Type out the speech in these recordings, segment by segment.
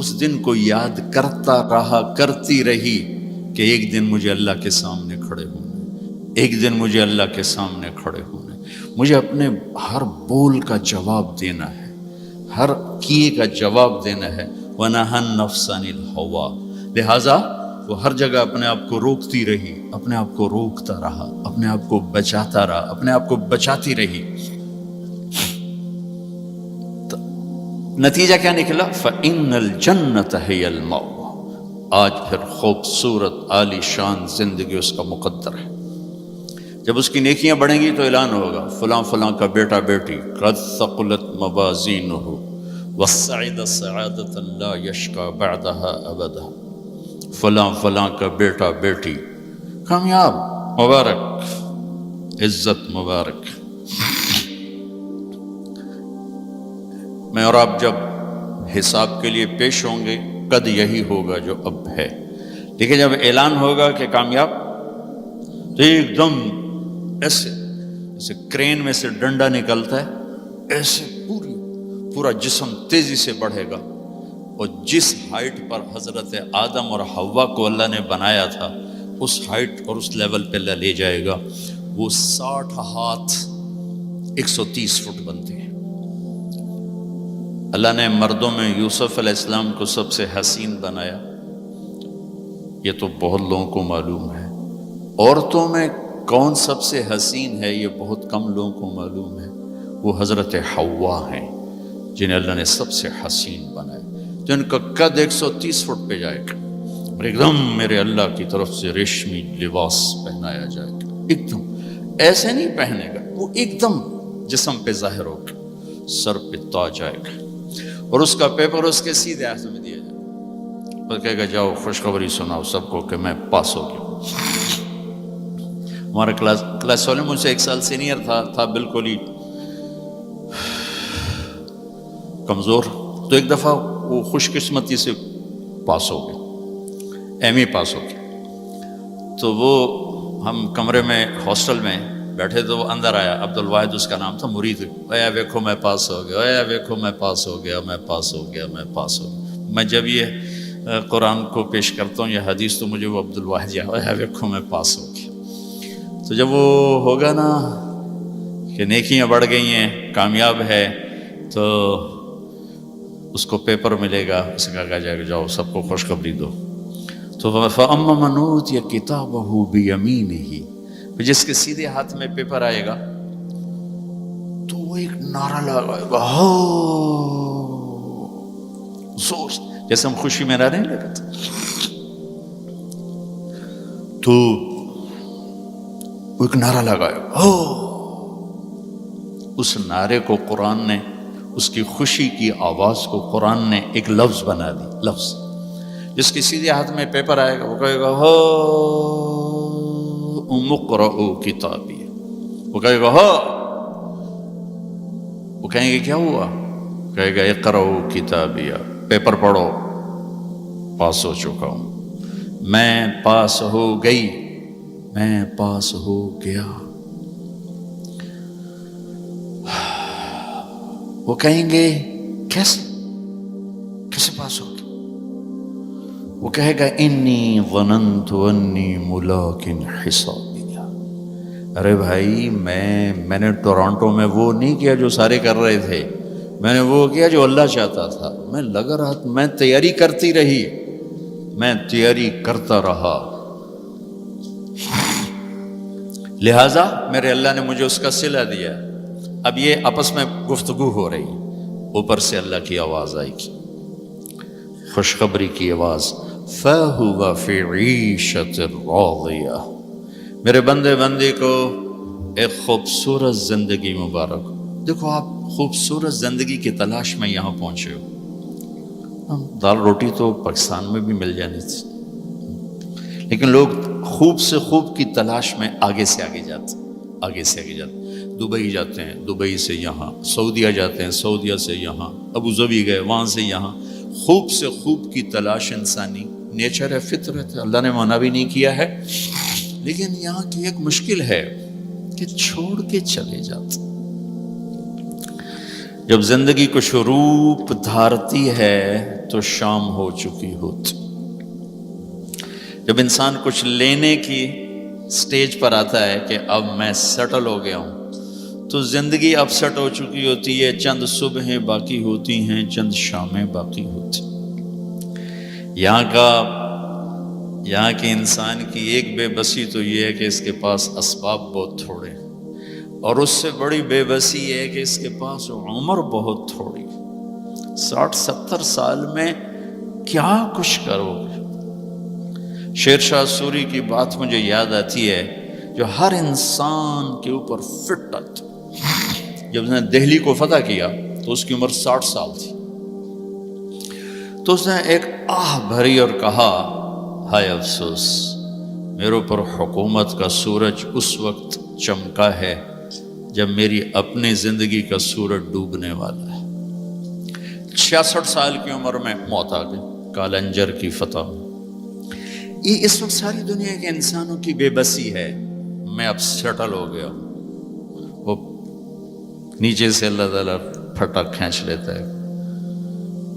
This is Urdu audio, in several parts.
اس دن کو یاد کرتا رہا، کرتی رہی کہ ایک دن مجھے اللہ کے سامنے کھڑے ہونا، ایک دن مجھے اللہ کے سامنے کھڑے ہونا، مجھے اپنے ہر بول کا جواب دینا ہے، ہر کیے کا جواب دینا ہے۔ وَنَهَا النَّفْسَ عَنِ الْهَوَىٰ، لہٰذا وہ ہر جگہ اپنے آپ کو روکتی رہی، اپنے آپ کو روکتا رہا، اپنے آپ کو بچاتا رہا، اپنے آپ کو بچاتی رہی۔ نتیجہ کیا نکلا؟ فَإِنَّ الْجَنَّةَ هِيَ الْمَأْوَىٰ، آج پھر خوبصورت عالی شان زندگی اس کا مقدر ہے۔ جب اس کی نیکیاں بڑھیں گی تو اعلان ہوگا فلاں فلاں کا بیٹا بیٹی قد ثقلت موازینہ وسعد سعادۃ لا یشقی بعدها ابدا، فلاں فلاں کا بیٹا بیٹی کامیاب، مبارک، عزت مبارک۔ میں اور آپ جب حساب کے لیے پیش ہوں گے قد یہی ہوگا جو اب ہے، لیکن جب اعلان ہوگا کہ کامیاب تو ایک دم ایسے جیسے کرین میں سے ڈنڈا نکلتا ہے، ایسے پورا جسم تیزی سے بڑھے گا، اور جس ہائٹ پر حضرت آدم اور حوا کو اللہ نے بنایا تھا اس ہائٹ اور اس لیول پہ اللہ لے جائے گا۔ وہ 60 ہاتھ 130 فٹ بنتے ہیں۔ اللہ نے مردوں میں یوسف علیہ السلام کو سب سے حسین بنایا، یہ تو بہت لوگوں کو معلوم ہے۔ عورتوں میں کون سب سے حسین ہے یہ بہت کم لوگوں کو معلوم ہے، وہ حضرت حوا ہیں جنہیں اللہ نے سب سے حسین بنایا، جن کا قد 130 فٹ پہ جائے گا، اور ایک دم میرے اللہ کی طرف سے ریشمی لباس پہنایا جائے گا، ایک دم ایسے نہیں پہنے گا، وہ ایک دم جسم پہ ظاہر ہوگا، سر پہ تاج آئے گا، اور اس کا پیپر اس کے سیدھے ہاتھ میں دیا جائے گا، اور کہے گا جاؤ خوشخبری سناؤ سب کو کہ میں پاس ہو گیا۔ ہمارا کلاس والے مجھ سے 1 سال سینئر تھا بالکل ہی کمزور، تو ایک دفعہ وہ خوش قسمتی سے پاس ہو گیا، ایم ای پاس ہو گیا۔ تو وہ ہم کمرے میں ہاسٹل میں بیٹھے تو وہ اندر آیا، عبد الواحد اس کا نام تھا، مرید، اے ویکھو میں پاس ہو گیا، اے ویکھو میں پاس ہو گیا، میں پاس ہو گیا، میں پاس ہو گیا۔ میں جب یہ قرآن کو پیش کرتا ہوں یہ حدیث تو مجھے وہ عبد الواحد یا اے ویکھو میں پاس ہو گیا۔ تو جب وہ ہوگا نا کہ نیکیاں بڑھ گئی ہیں، کامیاب ہے، تو اس کو پیپر ملے گا، اس کا کہا جائے گا جاؤ سب کو خوشخبری دو۔ تو فَأَمَّا مَنْ أُوتِيَ كِتَابَهُ بِيَمِينِهِ، جس کے سیدھے ہاتھ میں پیپر آئے گا تو وہ ایک نعرہ لگائے گا، زور سے، جیسے ہم خوشی میں نعرے نہیں لگاتے، تو وہ ایک نعرہ لگائے گا، اس نعرے کو قرآن نے، اس کی خوشی کی آواز کو قرآن نے ایک لفظ بنا دی، لفظ جس کے سیدھے ہاتھ میں پیپر آئے گا وہ کہے گا اقرؤوا کتابی، وہ کہے گا وہ کہیں گے کیا ہوا؟ کہے گا اقرؤوا کتابی، پیپر پڑھو، پاس ہو چکا ہوں، میں پاس ہو گئی، میں پاس ہو گیا۔ وہ کہیں گے کیسے پاس ہو گیا؟ وہ کہے گا انی ظننت انی ملاق حسابیا، ارے بھائی میں نے ٹورانٹو میں وہ نہیں کیا جو سارے کر رہے تھے، میں نے وہ کیا جو اللہ چاہتا تھا، میں لگا رہا، میں تیاری کرتی رہی، میں تیاری کرتا رہا، لہٰذا میرے اللہ نے مجھے اس کا صلہ دیا۔ اب یہ آپس میں گفتگو ہو رہی، اوپر سے اللہ کی آواز آئے گی، خوشخبری کی آواز، فَهُوَ فِي عِيشَةٍ رَاضِيَةٍ، میرے بندے کو ایک خوبصورت زندگی مبارک ہو۔ دیکھو آپ خوبصورت زندگی کی تلاش میں یہاں پہنچے ہو، دال روٹی تو پاکستان میں بھی مل جانی تھی، لیکن لوگ خوب سے خوب کی تلاش میں آگے سے آگے جاتے، آگے سے آگے جاتے، دبئی جاتے ہیں، دبئی سے یہاں، سعودیہ جاتے ہیں، سعودیہ سے یہاں، ابو ظبی گئے، وہاں سے یہاں، خوب سے خوب کی تلاش انسانی نیچر ہے، فطرت ہے، اللہ نے منع بھی نہیں کیا ہے، لیکن یہاں کی ایک مشکل ہے کہ چھوڑ کے چلے جاتے۔ جب زندگی کچھ روپ دھارتی ہے تو شام ہو چکی ہوتی. جب انسان کچھ لینے کی سٹیج پر آتا ہے کہ اب میں سیٹل ہو گیا ہوں تو زندگی اب سیٹ ہو چکی ہوتی ہے. چند صبحیں باقی ہوتی ہیں، چند شامیں باقی ہوتی. یہاں کی انسان کی ایک بے بسی تو یہ ہے کہ اس کے پاس اسباب بہت تھوڑے ہیں، اور اس سے بڑی بے بسی ہے کہ اس کے پاس عمر بہت تھوڑی. 60-70 سال میں کیا کچھ کرو گے؟ شیر شاہ سوری کی بات مجھے یاد آتی ہے جو ہر انسان کے اوپر فٹ آتی. جب اس نے دہلی کو فتح کیا تو اس کی عمر 60 سال تھی. تو اس نے ایک آہ بھری اور کہا، ہائے افسوس، میرے اوپر حکومت کا سورج اس وقت چمکا ہے جب میری اپنی زندگی کا سورج ڈوبنے والا ہے. 66 سال کی عمر میں موت آ گئی کالنجر کی فتح. یہ اس وقت ساری دنیا کے انسانوں کی بے بسی ہے. میں اب سیٹل ہو گیا ہوں. وہ نیچے سے اللہ تعالیٰ پھٹا کھینچ لیتا ہے.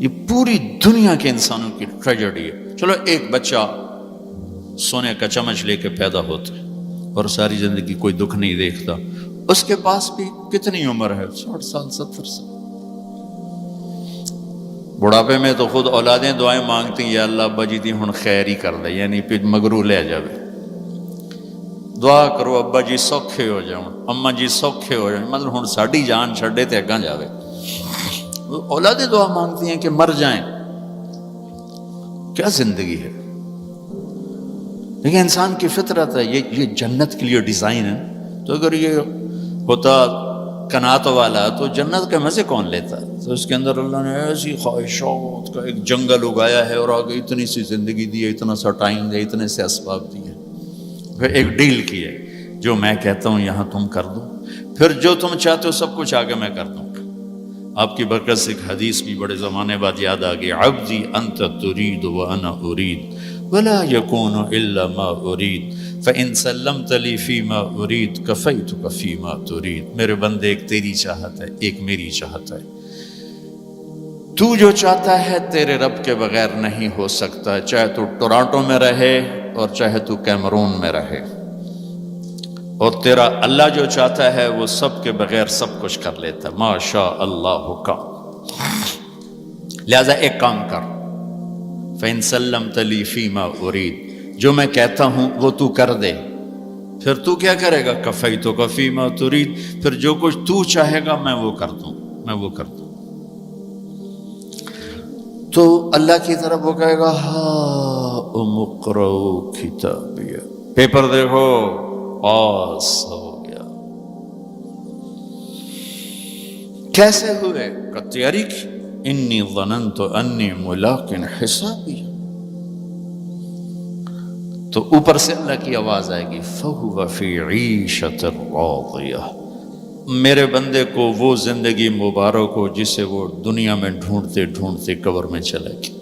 یہ پوری دنیا کے انسانوں کی ٹریجڈی ہے. چلو ایک بچہ سونے کا چمچ لے کے پیدا ہوتا ہے اور ساری زندگی کوئی دکھ نہیں دیکھتا، اس کے پاس بھی کتنی عمر ہے؟ 60 سال 70 سال. بڑھاپے میں تو خود اولادیں دعائیں مانگتی ہیں، یا اللہ ابا جی دی ہن خیر ہی کر دے، یعنی پھر مگرو لے جاوے. دعا کرو ابا جی سوکھے ہو جاؤ، اما جی سوکھے ہو جاؤ، مطلب ہن ساڈی جان چھڈے تے اگاں جاوے. اولادیں دعا مانگتی ہیں کہ مر جائیں. کیا زندگی ہے؟ لیکن انسان کی فطرت ہے، یہ جنت کے لیے ڈیزائن ہے. تو اگر یہ ہوتا کنات والا تو جنت کے مزے کون لیتا؟ تو اس کے اندر اللہ نے ایسی خواہشات کا ایک جنگل اگایا ہے اور آگے اتنی سی زندگی دی ہے، اتنا سا ٹائم دیا، اتنے سے اسباب دیے. پھر ایک ڈیل کی ہے، جو میں کہتا ہوں یہاں تم کر دو، پھر جو تم چاہتے ہو سب کچھ آگے میں کر دوں گا. آپ کی برکت سے ایک حدیث بھی بڑے زمانے بعد یاد آ گئی، عبدی انت ترید وانا ارید ولا یکون الا ما ارید فَإِن سَلَّمْتَ لِي فِي مَا أُرِيدُ كَفَيْتُكَ فِي مَا تُرِيدُ. میرے بندے ایک تیری چاہت ہے، ایک میری چاہت ہے. تو جو چاہتا ہے تیرے رب کے بغیر نہیں ہو سکتا، چاہے تو ٹورانٹو میں رہے اور چاہے تو کیمرون میں رہے. اور تیرا اللہ جو چاہتا ہے وہ سب کے بغیر سب کچھ کر لیتا. ما شاء اللہ کا. لہذا ایک کام کر، فَإِن سَلَّمْتَ لِي فِي مَا أُرِيدُ، جو میں کہتا ہوں وہ تو کر دے، پھر تو کیا کرے گا؟ کفیتک فی ما ترید، پھر جو کچھ تو چاہے گا میں وہ کر دوں، میں وہ کر دوں. تو اللہ کی طرف وہ کہے گا، ہاؤم اقرؤ کتابیہ، پیپر دیکھو، پاس ہو گیا. کیسے ہوئے؟ کا تیاری کی. انی ظننت انی ملاق حسابی. تو اوپر سے اللہ کی آواز آئے گی، فَهُوَ فِي عِيشَةٍ رَاضِيَةٍ. میرے بندے کو وہ زندگی مبارک ہو جسے وہ دنیا میں ڈھونڈتے ڈھونڈتے قبر میں چلے گی.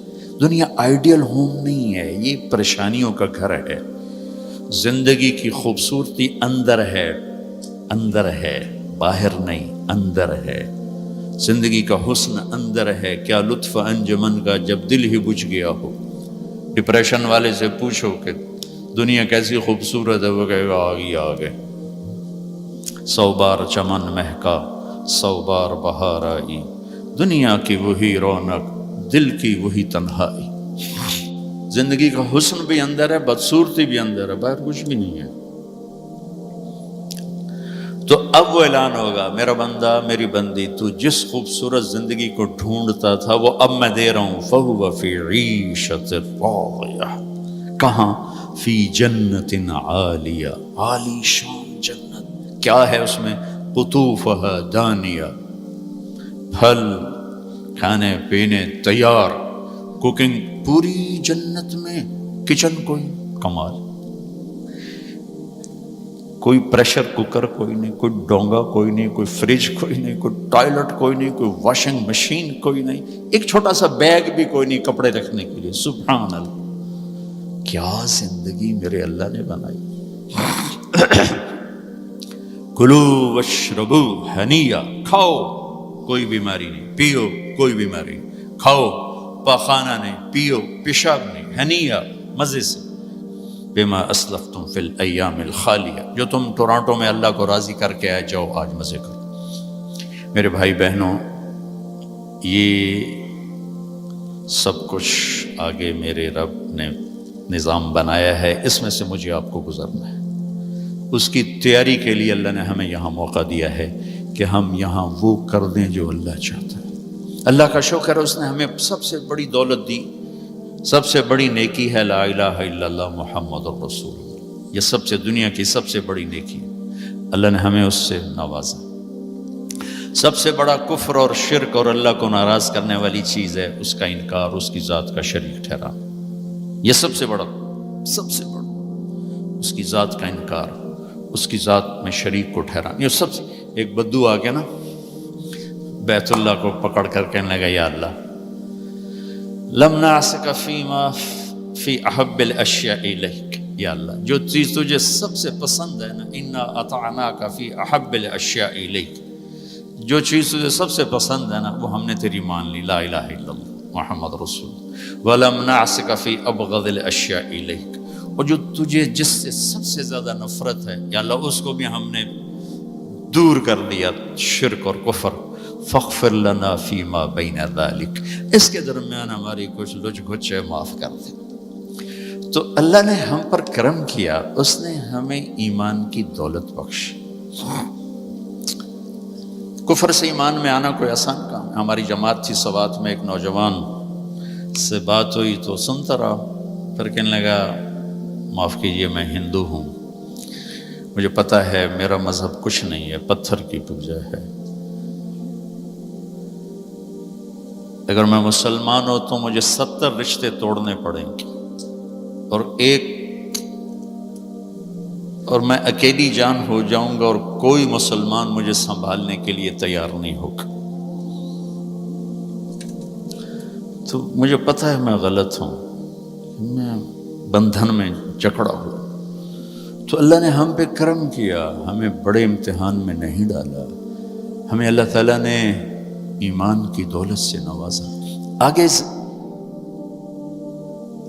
دنیا آئیڈیل ہوم نہیں ہے، یہ پریشانیوں کا گھر ہے. زندگی کی خوبصورتی اندر ہے، اندر ہے، باہر نہیں، اندر ہے. زندگی کا حسن اندر ہے. کیا لطف انجمن کا جب دل ہی بجھ گیا ہو. ڈپریشن والے سے پوچھو کہ دنیا کیسی خوبصورت ہے، وہ کہے گا آگے آگے. 100 بار چمن مہکا، 100 بار بہار آئی، دنیا کی وہی رونق، دل کی وہی تنہائی. زندگی کا حسن بھی اندر ہے، بدصورتی بھی اندر ہے، باہر کچھ بھی نہیں ہے. تو اب وہ اعلان ہوگا، میرا بندہ میری بندی، تو جس خوبصورت زندگی کو ڈھونڈتا تھا وہ اب میں دے رہا ہوں. فَهُوَ فِي عِيشَةٍ رَاضِيَةٍ. کہاں؟ فی جنت عالیہ، عالی شان جنت. کیا ہے اس میں؟ قطوفہا دانیہ، پھل کھانے پینے تیار، کوکنگ پوری جنت میں. کچن کوئی کمال، کوئی پریشر کوکر کوئی نہیں، کوئی ڈونگا کوئی نہیں، کوئی فریج کوئی نہیں، کوئی ٹوائلٹ کوئی نہیں، کوئی واشنگ مشین کوئی نہیں، ایک چھوٹا سا بیگ بھی کوئی نہیں کپڑے رکھنے کے لیے. سبحان اللہ، کیا زندگی میرے اللہ نے بنائی. کلو واشربو ہنیا، کھاؤ کوئی بیماری نہیں، پیو کوئی بیماری نہیں، کھاؤ پاخانہ نہیں، پیو پیشاب نہیں، ہنیہ مزے سے، بما اسلفتم فی الایام الخالیہ، جو تم ٹورانٹو میں اللہ کو راضی کر کے آئے، جاؤ آج مزے کرو۔ میرے بھائی بہنوں، یہ سب کچھ آگے میرے رب نے نظام بنایا ہے، اس میں سے مجھے آپ کو گزرنا ہے۔ اس کی تیاری کے لیے اللہ نے ہمیں یہاں موقع دیا ہے کہ ہم یہاں وہ کر دیں جو اللہ چاہتا ہے۔ اللہ کا شکر ہے، اس نے ہمیں سب سے بڑی دولت دی، سب سے بڑی نیکی ہے لا الہ الا اللہ محمد الرسول اللہ۔ یہ سب سے دنیا کی سب سے بڑی نیکی ہے، اللہ نے ہمیں اس سے نوازا۔ سب سے بڑا کفر اور شرک اور اللہ کو ناراض کرنے والی چیز ہے اس کا انکار، اس کی ذات کا شریک ٹھہرانا۔ یہ سب سے بڑا اس کی ذات کا انکار، اس کی ذات میں شریک کو ٹھہرانا۔ یہ سب سے ایک بدو آ گیا نا بیت اللہ کو پکڑ کر کہنے لگا یا اللہ لم نعصک فیما فی احب الاشیاء الیک، یا اللہ جو چیز تجھے سب سے پسند ہے نا، انا اطعناک فی احب الاشیاء الیک، جو چیز تجھے سب سے پسند ہے نا وہ ہم نے تیری مان لی، لا الہ الا اللہ محمد رسول اللہ۔ وَلَمْ نَعْصِكَ فِي أَبْغَضِ الْأَشْيَاءِ إِلَيْكَ، اور جو تجھے جس سے سب سے زیادہ نفرت ہے یا اللہ اس کو بھی ہم نے دور کر دیا، شرک اور کفر۔ فَاغْفِرْ لَنَا فِي مَا بَيْنَ ذَلِكَ، اس کے درمیان ہماری کچھ لچ گھچ ہے، معاف کر دے۔ تو اللہ نے ہم پر کرم کیا، اس نے ہمیں ایمان کی دولت بخشی۔ کفر سے ایمان میں آنا کوئی آسان کام ہے۔ ہماری جماعت تھی سوات میں، ایک نوجوان سے بات ہوئی تو سنتا رہا، پھر کہنے لگا معاف کیجئے میں ہندو ہوں، مجھے پتہ ہے میرا مذہب کچھ نہیں ہے، پتھر کی پوجا ہے، اگر میں مسلمان ہوں تو مجھے 70 رشتے توڑنے پڑیں گے اور میں اکیلی جان ہو جاؤں گا اور کوئی مسلمان مجھے سنبھالنے کے لیے تیار نہیں ہوگا۔ تو مجھے پتہ ہے میں غلط ہوں، میں بندھن میں جکڑا ہوں، تو اللہ نے ہم پہ کرم کیا، ہمیں بڑے امتحان میں نہیں ڈالا، ہمیں اللہ تعالیٰ نے ایمان کی دولت سے نوازا۔ آگے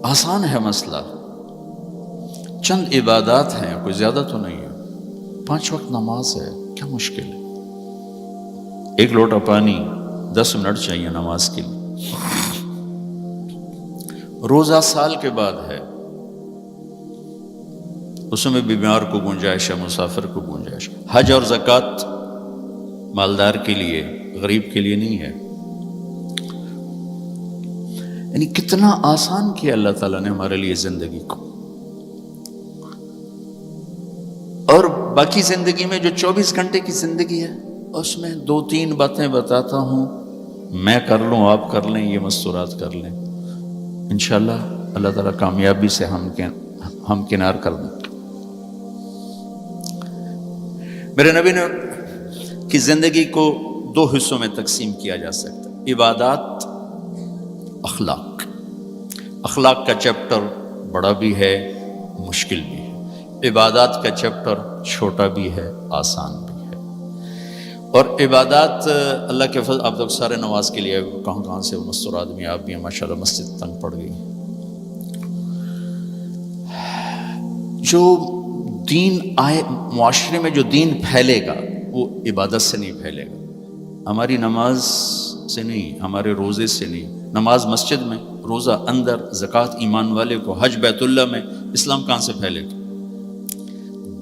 آسان ہے مسئلہ، چند عبادات ہیں، کوئی زیادہ تو نہیں ہے، 5 وقت نماز ہے، کیا مشکل ہے؟ 1 لوٹا پانی 10 منٹ چاہیے نماز کے لیے، روزہ سال کے بعد ہے، اس میں بیمار کو گنجائش ہے، مسافر کو گنجائش۔ حج اور زکوٰۃ مالدار کے لیے، غریب کے لیے نہیں ہے۔ یعنی کتنا آسان کیا اللہ تعالیٰ نے ہمارے لیے زندگی کو۔ اور باقی زندگی میں جو 24 گھنٹے کی زندگی ہے اس میں 2-3 باتیں بتاتا ہوں، میں کر لوں، آپ کر لیں، یہ مستورات کر لیں، انشاءاللہ اللہ تعالیٰ کامیابی سے ہم کنار کر دیں۔ میرے نبی نے کی زندگی کو 2 حصوں میں تقسیم کیا جا سکتا ہے، عبادات، اخلاق۔ اخلاق کا چیپٹر بڑا بھی ہے، مشکل بھی ہے، عبادات کا چیپٹر چھوٹا بھی ہے، آسان بھی ہے۔ اور عبادات اللہ کے فضل، آپ لوگ سارے نماز کے لیے کہاں سے مستور آدمی، آپ بھی ہیں ماشاءاللہ، مسجد تنگ پڑ گئی۔ جو دین آئے معاشرے میں، جو دین پھیلے گا وہ عبادت سے نہیں پھیلے گا، ہماری نماز سے نہیں، ہمارے روزے سے نہیں۔ نماز مسجد میں، روزہ اندر، زکوٰۃ ایمان والے کو، حج بیت اللہ میں، اسلام کہاں سے پھیلے گا؟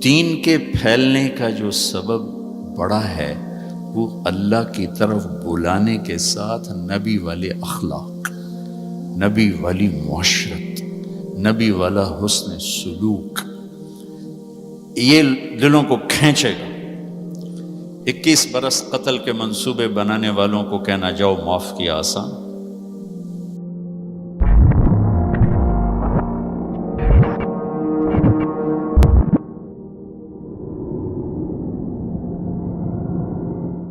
دین کے پھیلنے کا جو سبب بڑا ہے وہ اللہ کی طرف بلانے کے ساتھ نبی والے اخلاق، نبی والی معاشرت، نبی والا حسن سلوک، یہ دلوں کو کھینچے گا۔ 21 برس قتل کے منصوبے بنانے والوں کو کہنا جاؤ معاف کیا آسان،